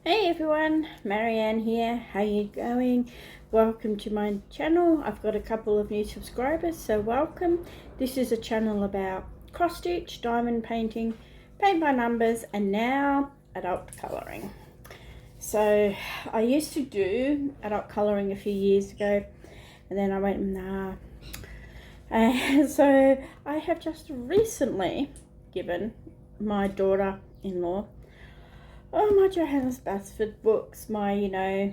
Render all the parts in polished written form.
Hey everyone, Marianne here. How you going? Welcome to my channel. I've got a couple of new subscribers, so welcome. This is a channel about cross stitch, diamond painting, paint by numbers, and now adult colouring. So I used to do adult colouring a few years ago, and then I went nah. And so I have just recently given my daughter-in-law my Johannes Basford books, my,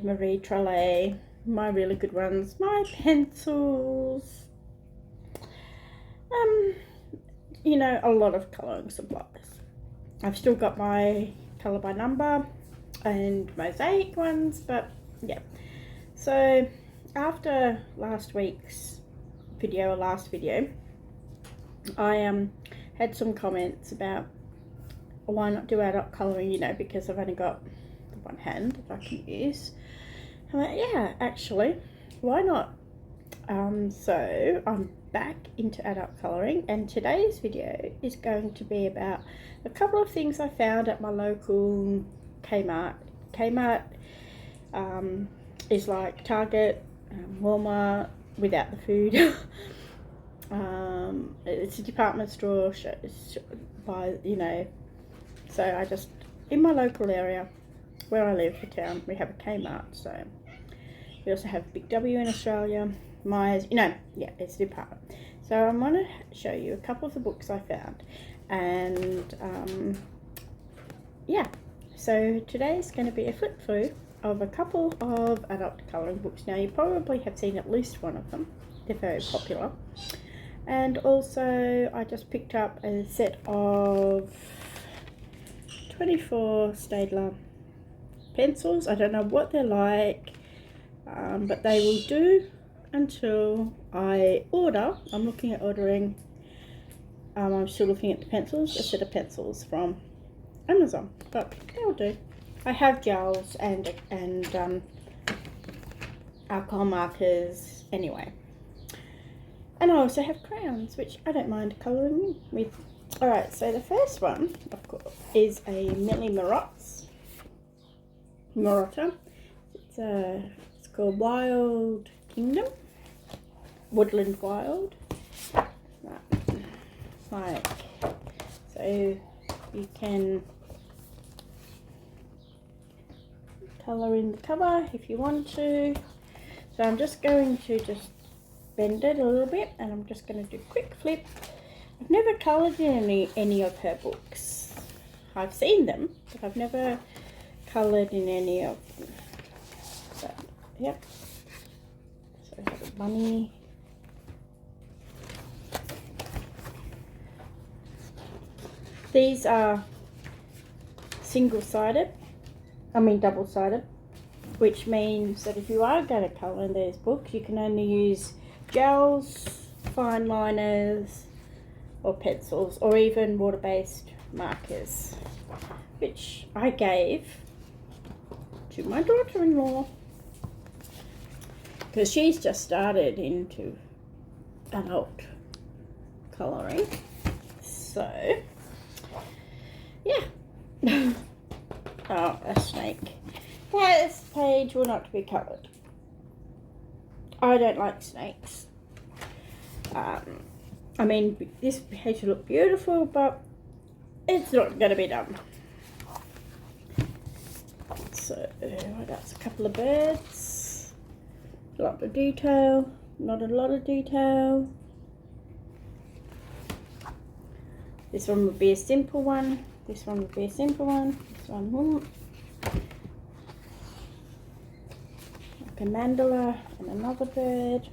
Marie Trollet, my really good ones, my pencils, a lot of colouring supplies. I've still got my colour by number and mosaic ones, but yeah. So after last video, I had some comments about why not do adult colouring, because I've only got one hand that I can use. I'm like, yeah, actually, why not? So I'm back into adult colouring, and today's video is going to be about a couple of things I found at my local Kmart. Kmart is like Target, Walmart without the food. It's a department store by, so I just, in my local area where I live, the town, we have a Kmart. So we also have Big W in Australia, Myers, it's the department. So I'm going to show you a couple of the books I found, and so today's going to be a flip through of a couple of adult colouring books. Now you probably have seen at least one of them, they're very popular. And also I just picked up a set of 24 Staedtler pencils. I don't know what they're like, but they will do until I order. I'm looking at ordering, I'm still looking at the pencils, a set of pencils from Amazon, but they'll do. I have gels and alcohol markers anyway. And I also have crayons, which I don't mind colouring with. Alright, so the first one, of course, is a Millie Marotta. It's called Wild Kingdom, Woodland Wild. So you can colour in the cover if you want to. So I'm just going to bend it a little bit, and I'm just going to do a quick flip. I've never coloured in any of her books. I've seen them, but I've never coloured in any of them. But, yep. So I have a bunny. These are double-sided, which means that if you are going to colour in these books, you can only use gels, fine liners, or pencils, or even water-based markers, which I gave to my daughter-in-law because she's just started into adult colouring. So yeah. Oh, a snake. This page will not be coloured. I don't like snakes. This page will look beautiful, but it's not going to be done. So that's a couple of birds. A lot of detail, not a lot of detail. This one would be a simple one. This one would be a simple one. This one wouldn't. Like a mandala and another bird.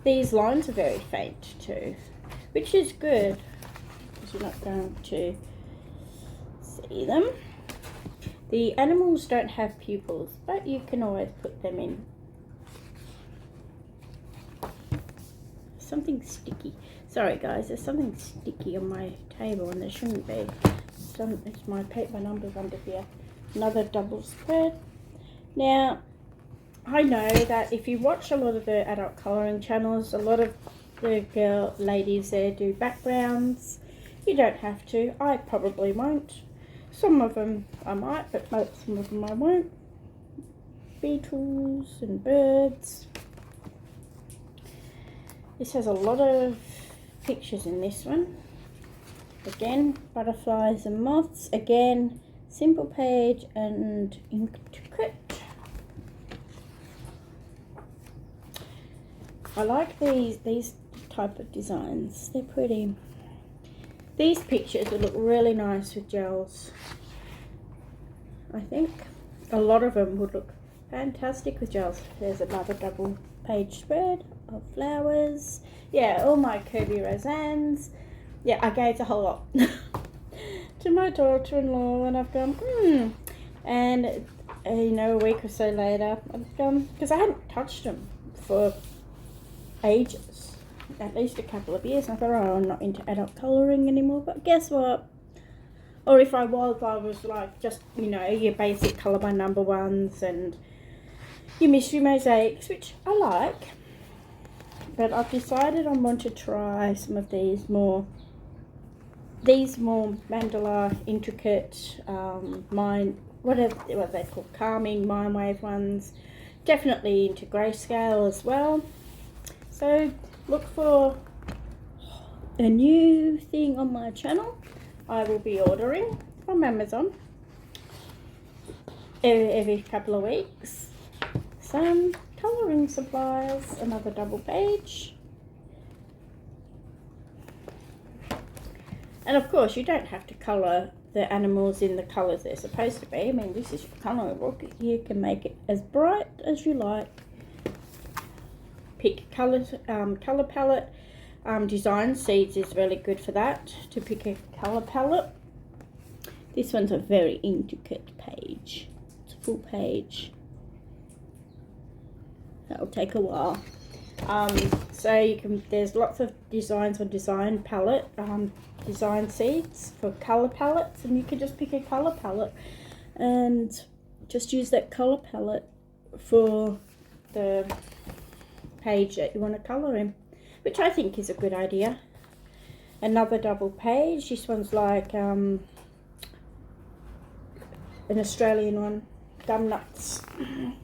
These lines are very faint too, which is good because you're not going to see them. The animals don't have pupils, but you can always put them in. Something sticky. Sorry guys, there's something sticky on my table and there shouldn't be. It's my paper numbers under here. Another double spread. Now, I know that if you watch a lot of the adult colouring channels, a lot of the ladies there do backgrounds. You don't have to. I probably won't. Some of them I might, but some of them I won't. Beetles and birds. This has a lot of pictures in this one. Again, butterflies and moths. Again, simple page and intricate. I like these type of designs. They're pretty. These pictures would look really nice with gels. I think a lot of them would look fantastic with gels. There's another double page spread of flowers. Yeah, all my Kirby Roseannes. Yeah, I gave the whole lot to my daughter-in-law, and I've gone, And you know, a week or so later, I've gone, because I hadn't touched them for ages, at least a couple of years. And I thought, oh, I'm not into adult colouring anymore. But guess what? Or if I was like just, you know, your basic colour by number ones and your mystery mosaics, which I like. But I've decided I want to try some of these more mandala, intricate, what they call calming mind wave ones. Definitely into grayscale as well. So look for a new thing on my channel. I will be ordering from Amazon every couple of weeks. Some colouring supplies, another double page. And of course, you don't have to colour the animals in the colours they're supposed to be. I mean, this is your colouring book. You can make it as bright as you like. Pick colour palette. Design Seeds is really good for that, to pick a colour palette. This one's a very intricate page. It's a full page. That'll take a while. So you can, there's lots of designs on Design Palette, Design Seeds for colour palettes, and you can just pick a colour palette and just use that colour palette for the page that you want to colour in, which I think is a good idea. Another double page. This one's like an Australian one. Gum nuts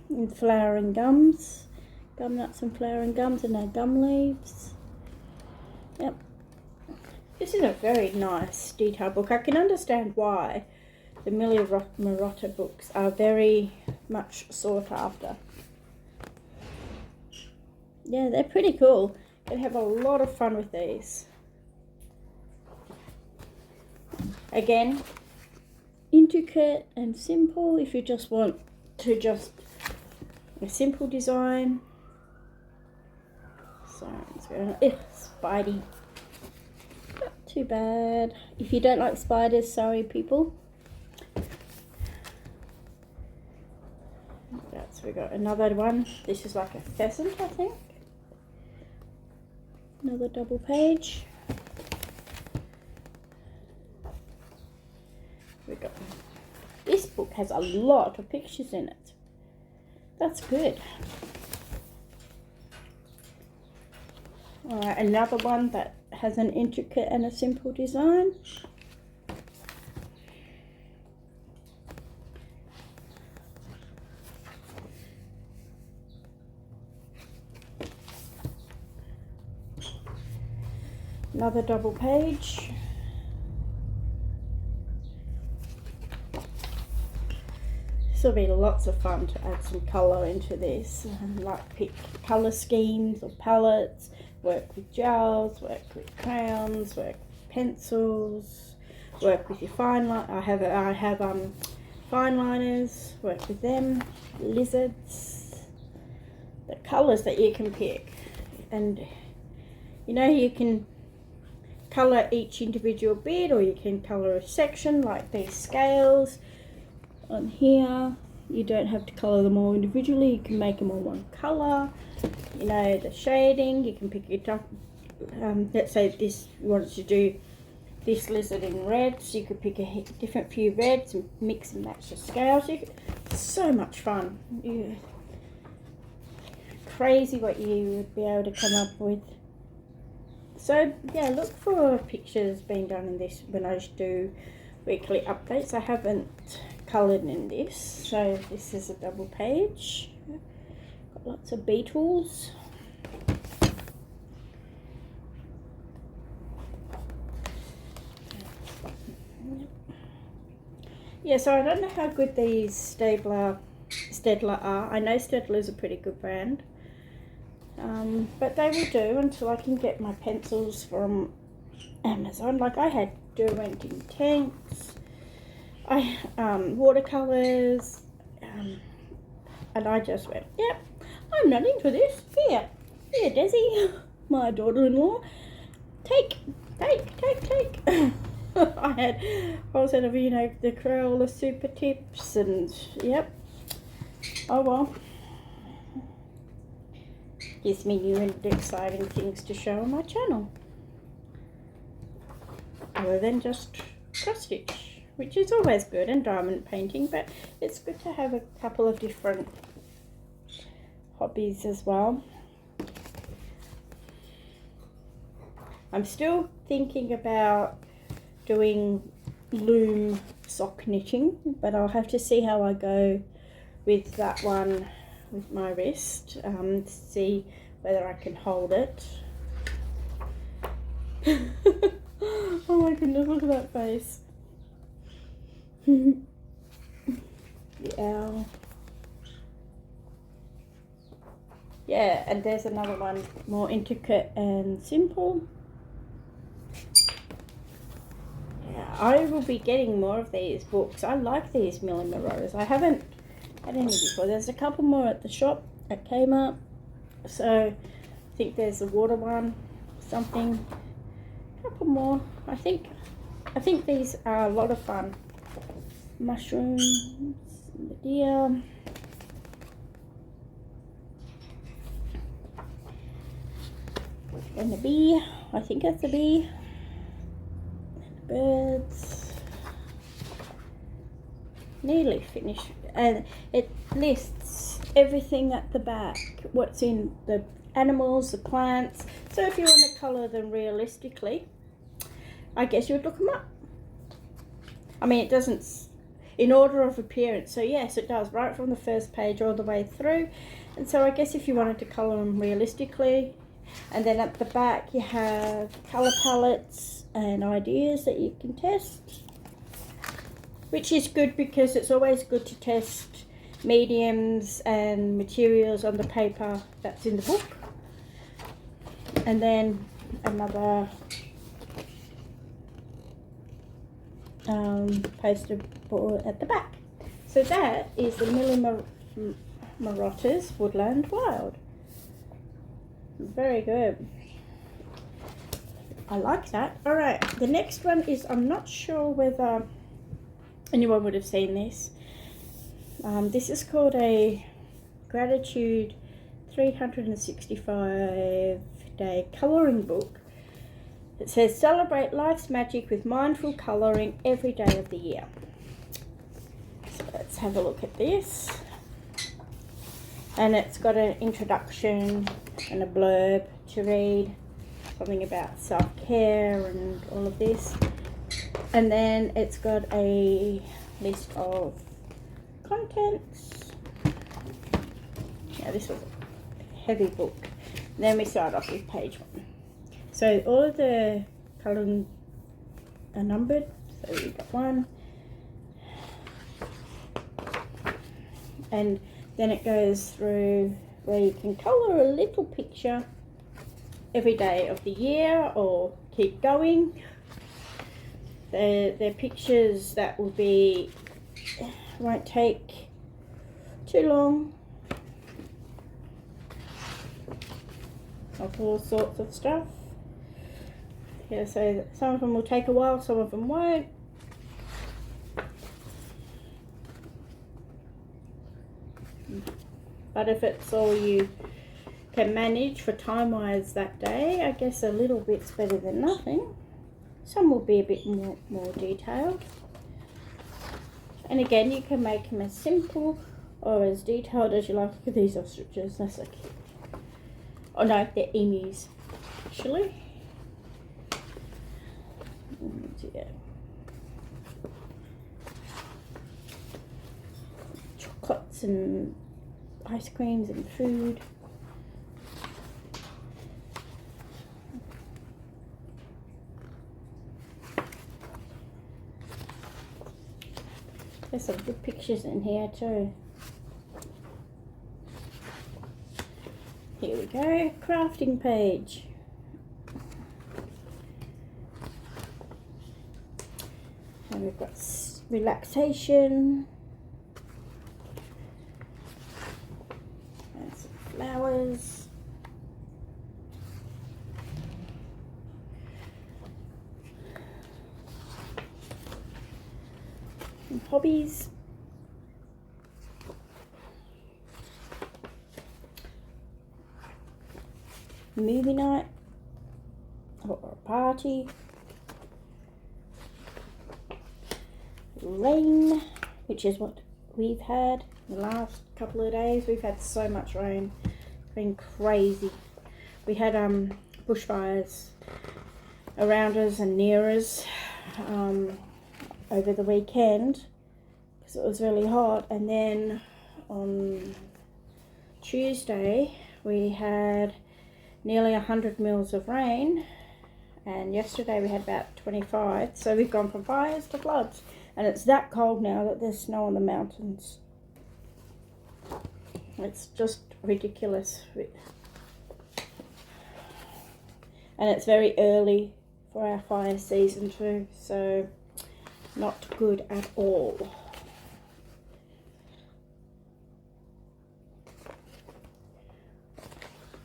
and flowering gums. Gum nuts and flowering gums, and no gum leaves. Yep. This is a very nice detail book. I can understand why the Millie Marotta books are very much sought after. Yeah, they're pretty cool. You can have a lot of fun with these. Again, intricate and simple if you just want to a simple design. So it's going Spidey. Not too bad. If you don't like spiders, sorry people. So we got another one. This is like a pheasant, I think. Another double page. We got this book has a lot of pictures in it. That's good. Alright, another one that has an intricate and a simple design. Another double page. This will be lots of fun to add some colour into this, like pick colour schemes or palettes, work with gels, work with crayons, work with pencils, work with your fine line. I have fine liners, work with them, lizards, the colours that you can pick, and you know, you can colour each individual bit, or you can colour a section like these scales on here. You don't have to colour them all individually, you can make them all one colour. You know, the shading, you can pick it up. Let's say this wanted to do this lizard in red, so you could pick a different few reds and mix and match the scales. It's so much fun. Crazy what you would be able to come up with. So yeah, look for pictures being done in this when I do weekly updates. I haven't coloured in this, so this is a double page. Got lots of beetles. Yeah, so I don't know how good these Stedler are. I know Stedler's a pretty good brand. But they will do until I can get my pencils from Amazon. Like I had Derwent Intense, watercolors, and I just went, yep, I'm not into this. Here, Desi, my daughter-in-law, take. I was out of, you know, the Crayola Super Tips, and yep. Oh well. Gives me new and exciting things to show on my channel, other than just cross stitch, which is always good, and diamond painting, but it's good to have a couple of different hobbies as well. I'm still thinking about doing loom sock knitting, but I'll have to see how I go with that one with my wrist, see whether I can hold it. Oh my goodness, look at that face. The owl. Yeah, and there's another one, more intricate and simple. Yeah, I will be getting more of these books. I like these Millimeros. I haven't had any before. There's a couple more at the shop at Kmart. So I think there's a water one, something. A couple more. I think these are a lot of fun. Mushrooms, the deer. And the bee. I think that's a bee. And the birds. Nearly finished. And it lists everything at the back, what's in the animals, the plants. So if you want to colour them realistically, I guess you would look them up. I mean, it doesn't in order of appearance, so yes, it does, right from the first page all the way through. And so I guess if you wanted to colour them realistically, and then at the back you have colour palettes and ideas that you can test, which is good because it's always good to test mediums and materials on the paper that's in the book. And then another poster board at the back. So that is the Millimerotas Woodland Wild. Very good. I like that. Alright, the next one is, I'm not sure whether anyone would have seen this. This is called a Gratitude 365 Day Colouring Book. It says, celebrate life's magic with mindful colouring every day of the year. So let's have a look at this. And it's got an introduction and a blurb to read, something about self-care and all of this. And then it's got a list of contents. Now this was a heavy book. And then we start off with page 1. So all of the colours are numbered. So we've got 1. And then it goes through where you can colour a little picture every day of the year or keep going. They're pictures that will be, won't take too long, of all sorts of stuff. Yeah, so some of them will take a while, some of them won't. But if it's all you can manage for time-wise that day, I guess a little bit's better than nothing. Some will be a bit more detailed. And again, you can make them as simple or as detailed as you like. Look at these ostriches, they're so cute. Oh no, they're emus, actually. yeah. Chocolates and ice creams and food. There's some good pictures in here too. Here we go, crafting page. And we've got relaxation. And some flowers. And hobbies. Movie night or a party. Rain, which is what we've had the last couple of days. We've had so much rain. It's been crazy. We had bushfires around us and near us over the weekend because it was really hot, and then on Tuesday we had nearly 100 mils of rain, and yesterday we had about 25. So we've gone from fires to floods, and it's that cold now that there's snow on the mountains. It's just ridiculous, and it's very early for our fire season too, so not good at all.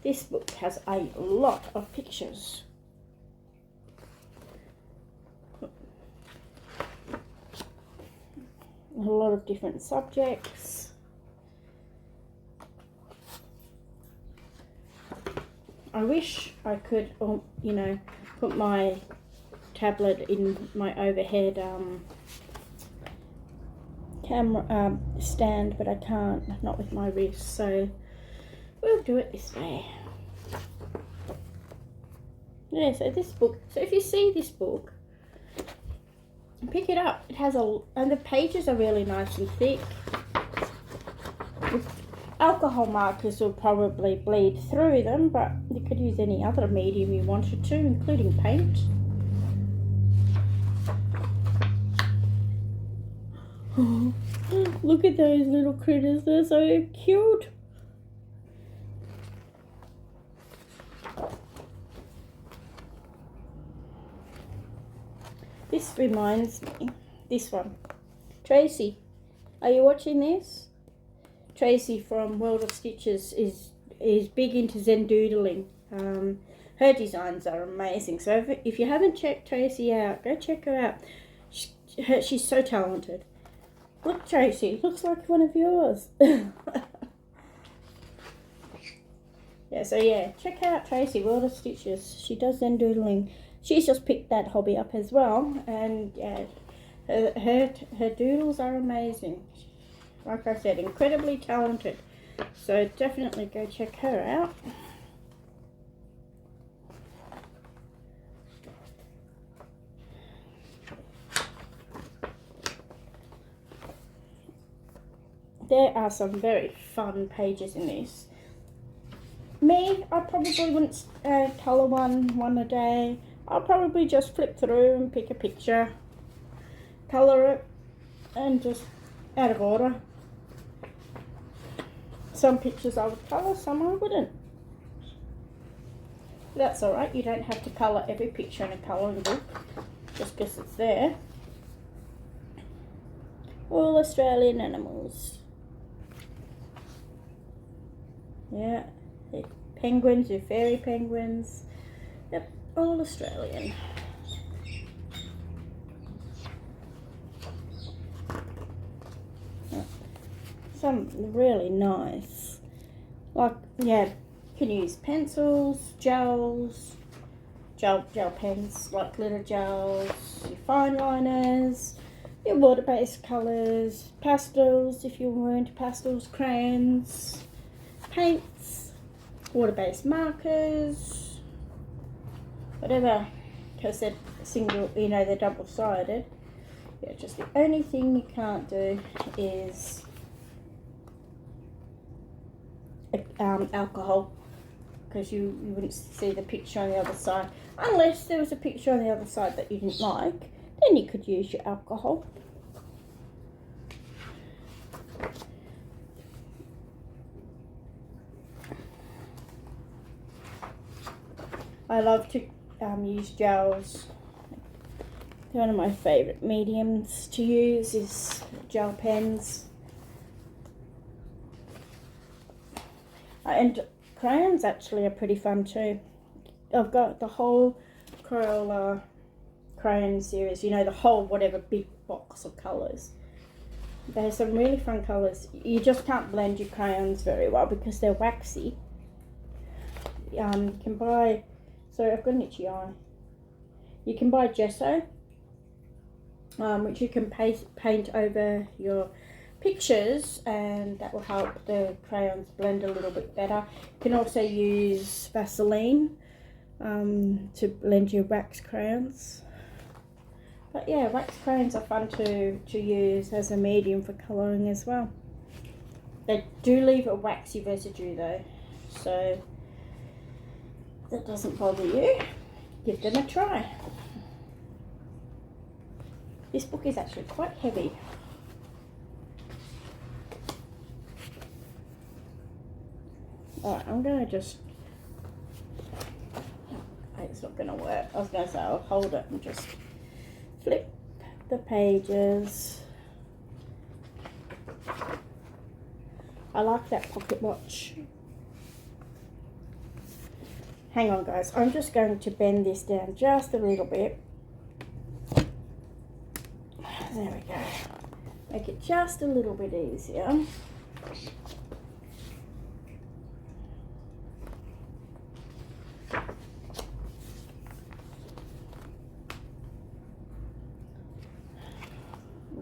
This book has a lot of pictures. A lot of different subjects. I wish I could, you know, put my tablet in my overhead camera stand, but I can't, not with my wrist, so we'll do it this way. Yeah, so this book, so if you see this book, pick it up. It has and the pages are really nice and thick. Alcohol markers will probably bleed through them, but you could use any other medium you wanted to, including paint. Oh, look at those little critters, they're so cute. This reminds me, this one. Tracy, are you watching this? Tracy from World of Stitches is big into Zen doodling. Her designs are amazing. So if you haven't checked Tracy out, go check her out. She's so talented. Look, Tracy, looks like one of yours. Yeah, so yeah, check out Tracy, World of Stitches. She does Zen doodling. She's just picked that hobby up as well, and yeah, her doodles are amazing. Like I said, incredibly talented. So definitely go check her out. There are some very fun pages in this. Me, I probably wouldn't colour one a day. I'll probably just flip through and pick a picture, colour it, and just out of order. Some pictures I would colour, some I wouldn't. That's alright, you don't have to colour every picture in a colouring book just because it's there. All Australian animals. Yeah, penguins, your fairy penguins. Yep, all Australian. Some really nice. Like, yeah, you can use pencils, gels, gel pens, like glitter gels, your fine liners, your water-based colours, pastels if you're into pastels, crayons, paints, water-based markers, whatever. Like I said, single, you know, they're double-sided. Yeah, just the only thing you can't do is alcohol, because you wouldn't see the picture on the other side. Unless there was a picture on the other side that you didn't like, then you could use your alcohol. I love to use gels. One of my favourite mediums to use is gel pens. And crayons actually are pretty fun too. I've got the whole Crayola crayon series, you know, the whole whatever big box of colours. There's some really fun colours. You just can't blend your crayons very well because they're waxy. You can buy, sorry, I've got an itchy eye. You can buy gesso, which you can paint over your pictures, and that will help the crayons blend a little bit better. You can also use Vaseline to blend your wax crayons. But yeah, wax crayons are fun to use as a medium for colouring as well. They do leave a waxy residue though, so that doesn't bother you. Give them a try. This book is actually quite heavy. Alright, I'm going to just... It's not going to work. I was going to say I'll hold it and just flip the pages. I like that pocket watch. Hang on guys, I'm just going to bend this down just a little bit. There we go. Make it just a little bit easier.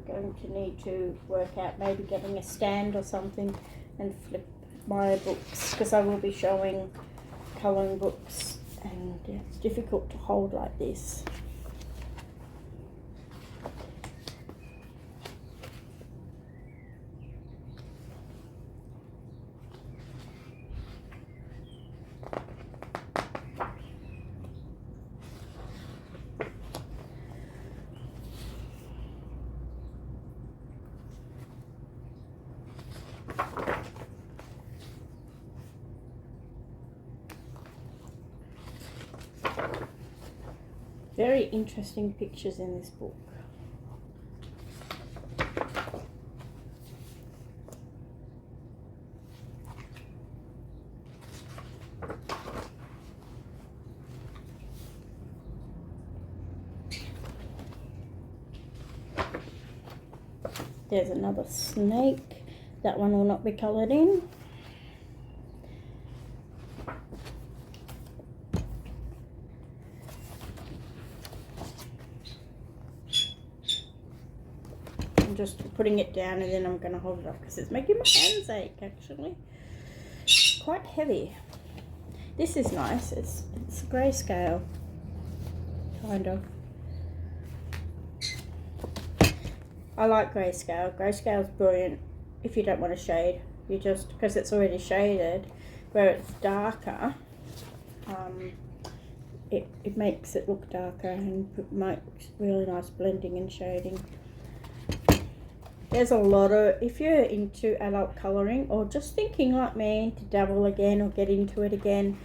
Going to need to work out maybe getting a stand or something and flip my books, because I will be showing colouring books and it's difficult to hold like this. Very interesting pictures in this book. There's another snake. That one will not be coloured in. Just putting it down and then I'm going to hold it up because it's making my hands ache actually. Quite heavy. This is nice. It's grayscale, kind of. I like grayscale. Grayscale is brilliant if you don't want to shade. You just, because it's already shaded, where it's darker, it makes it look darker and makes really nice blending and shading. There's a lot of, if you're into adult colouring or just thinking like me to dabble again or get into it again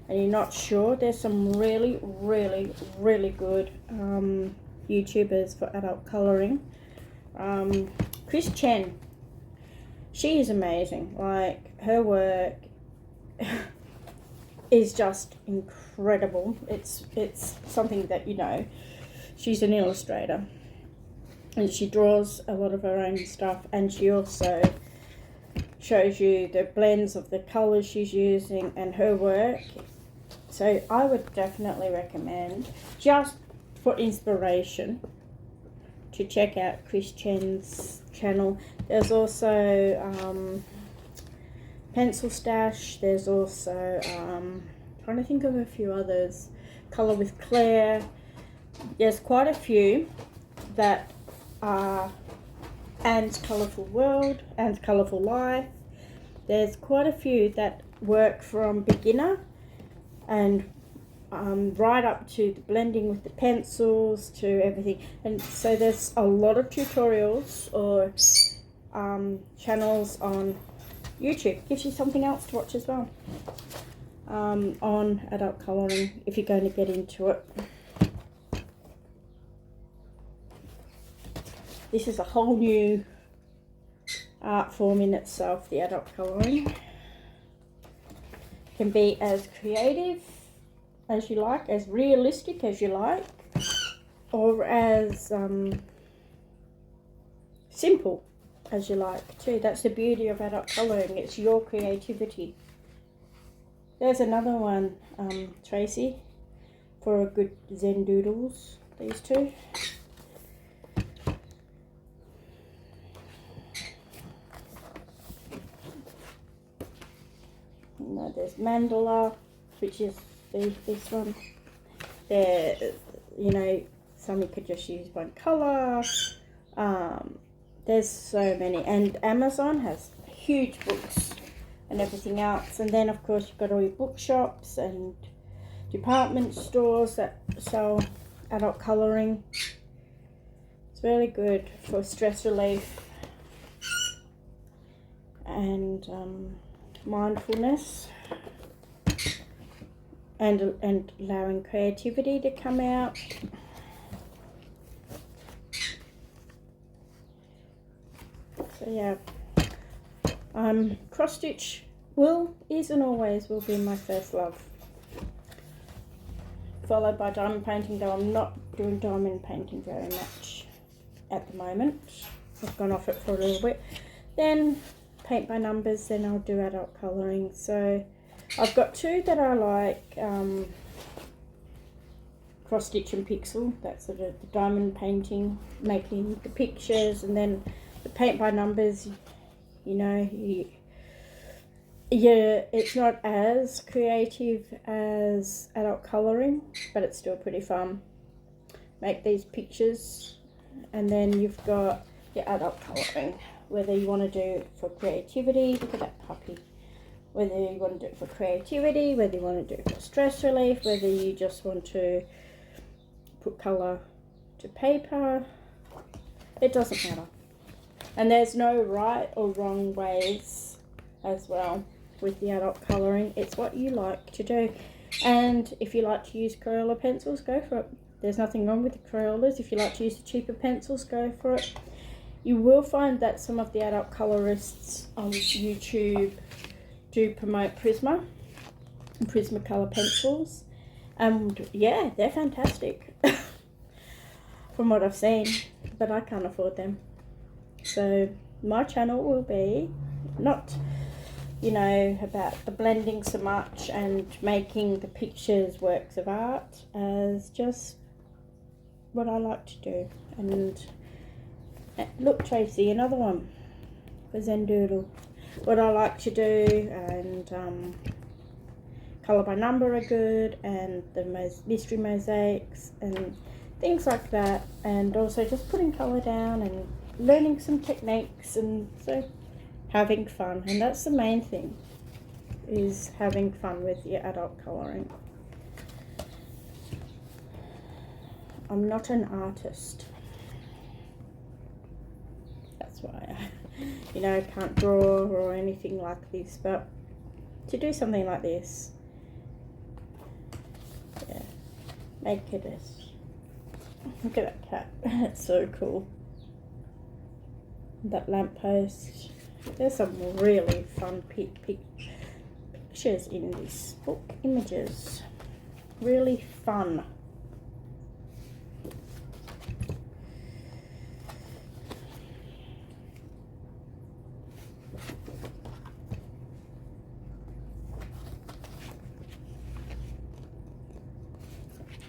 and you're not sure, there's some really good YouTubers for adult colouring. Chris Chen, she is amazing. Like, her work is just incredible. It's something that, you know, she's an illustrator. And she draws a lot of her own stuff, and she also shows you the blends of the colours she's using and her work. So I would definitely recommend, just for inspiration, to check out Chris Chen's channel. There's also Pencil Stash. There's also trying to think of a few others. Colour with Claire. there's quite a few that are Anne's Colourful World, Anne's Colourful Life. There's quite a few that work from beginner and right up to the blending with the pencils to everything. And so there's a lot of tutorials or channels on YouTube. Gives you something else to watch as well on adult colouring if you're going to get into it. This is a whole new art form in itself, the adult colouring. Can be as creative as you like, as realistic as you like, or as simple as you like too. That's the beauty of adult colouring, it's your creativity. There's another one, Tracy, for a good Zen doodles, these two. No, there's mandala, which is this one. There, you know, some you could just use one colour. There's so many, and Amazon has huge books and everything else. And then of course you've got all your bookshops and department stores that sell adult colouring. It's really good for stress relief and mindfulness and allowing creativity to come out. So yeah, cross stitch is and always will be my first love, followed by diamond painting, though I'm not doing diamond painting very much at the moment. I've gone off it for a little bit. Then paint by numbers, then I'll do adult colouring. So I've got two that I like, cross stitch and pixel. That's sort of the diamond painting, making the pictures, and then the paint by numbers. You know, yeah, it's not as creative as adult colouring, but it's still pretty fun. Make these pictures, and then you've got your adult colouring, whether you want to do it for creativity. Look at that puppy. Whether you want to do it for creativity, whether you want to do it for stress relief, whether you just want to put colour to paper, it doesn't matter. And there's no right or wrong ways as well with the adult colouring. It's what you like to do. And if you like to use Crayola pencils, go for it. There's nothing wrong with the Crayolas. If you like to use the cheaper pencils, go for it. You will find that some of the adult colorists on YouTube do promote Prisma and Prismacolor pencils. And yeah, they're fantastic from what I've seen, but I can't afford them. So my channel will be not, you know, about the blending so much and making the pictures works of art, as just what I like to do. And look, Tracy, another one for Zen Doodle. What I like to do, and colour by number are good, and the mystery mosaics and things like that, and also just putting colour down and learning some techniques, and so having fun. And that's the main thing, is having fun with your adult colouring. I'm not an artist. That's why I can't draw or anything like this, but to do something like this, yeah, make it as, look at that cat, it's so cool. That lamppost. There's some really fun pictures in this book, images, really fun.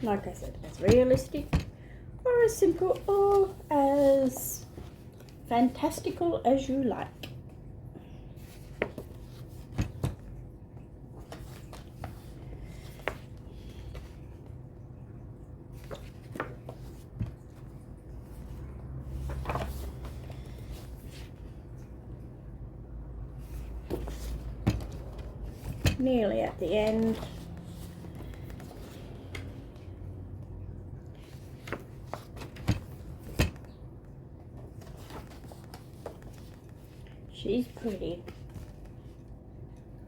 Like I said, as realistic or as simple or as fantastical as you like. nearly at the end. She's pretty.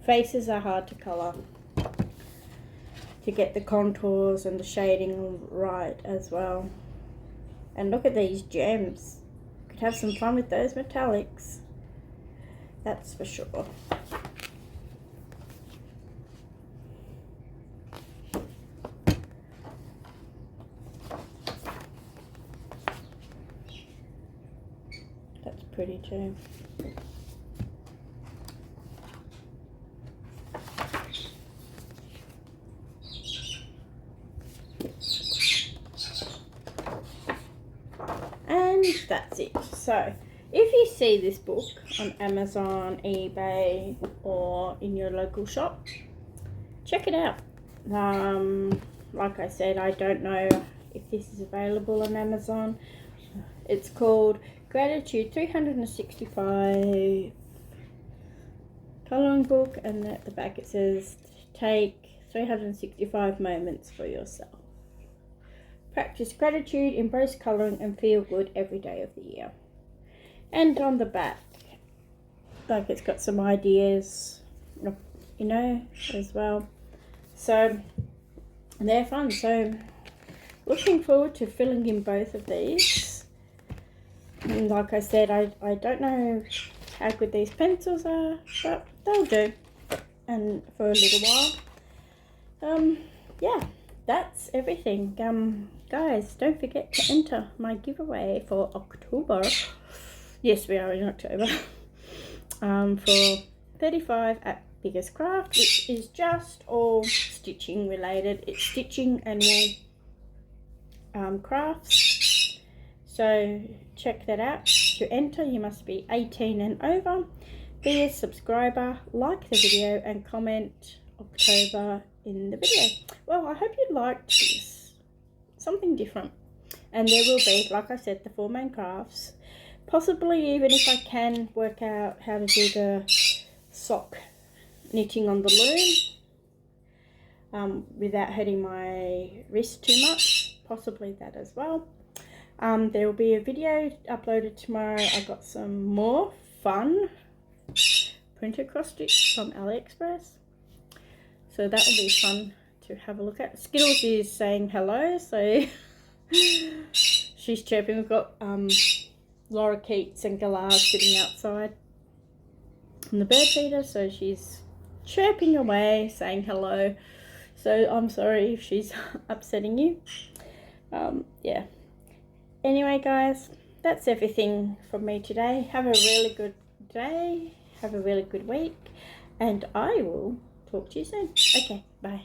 Faces are hard to colour, to get the contours and the shading right as well. And look at these gems. Could have some fun with those metallics. That's for sure. That's pretty too. And that's it. So if you see this book on Amazon, eBay, or in your local shop, check it out. Like I said, I don't know if this is available on Amazon. It's called Gratitude 365 coloring book, and at the back it says take 365 moments for yourself. Practice gratitude, embrace colouring, and feel good every day of the year. And on the back, like, it's got some ideas, you know, as well. So they're fun. So looking forward to filling in both of these. And like I said, I don't know how good these pencils are, but they'll do. And for a little while. Yeah, that's everything. Guys, don't forget to enter my giveaway for October. Yes, we are in October. For 35 at Biggest Craft, which is just all stitching related. It's stitching and wool crafts. So check that out. To enter, you must be 18 and over, be a subscriber, like the video, and comment October in the video. Well, I hope you liked this. Something different. And there will be, like I said, the 4 main crafts. Possibly even if I can work out how to do the sock knitting on the loom without hurting my wrist too much. Possibly that as well. There will be a video uploaded tomorrow. I got some more fun printer cross stitch from AliExpress. So that will be fun to have a look at. Skittles is saying hello, so she's chirping. We've got Laura Keats and Galar sitting outside on the bird feeder, so she's chirping away, saying hello. So I'm sorry if she's upsetting you. Yeah. Anyway, guys, that's everything from me today. Have a really good day. Have a really good week. And I will talk to you soon. Okay, bye.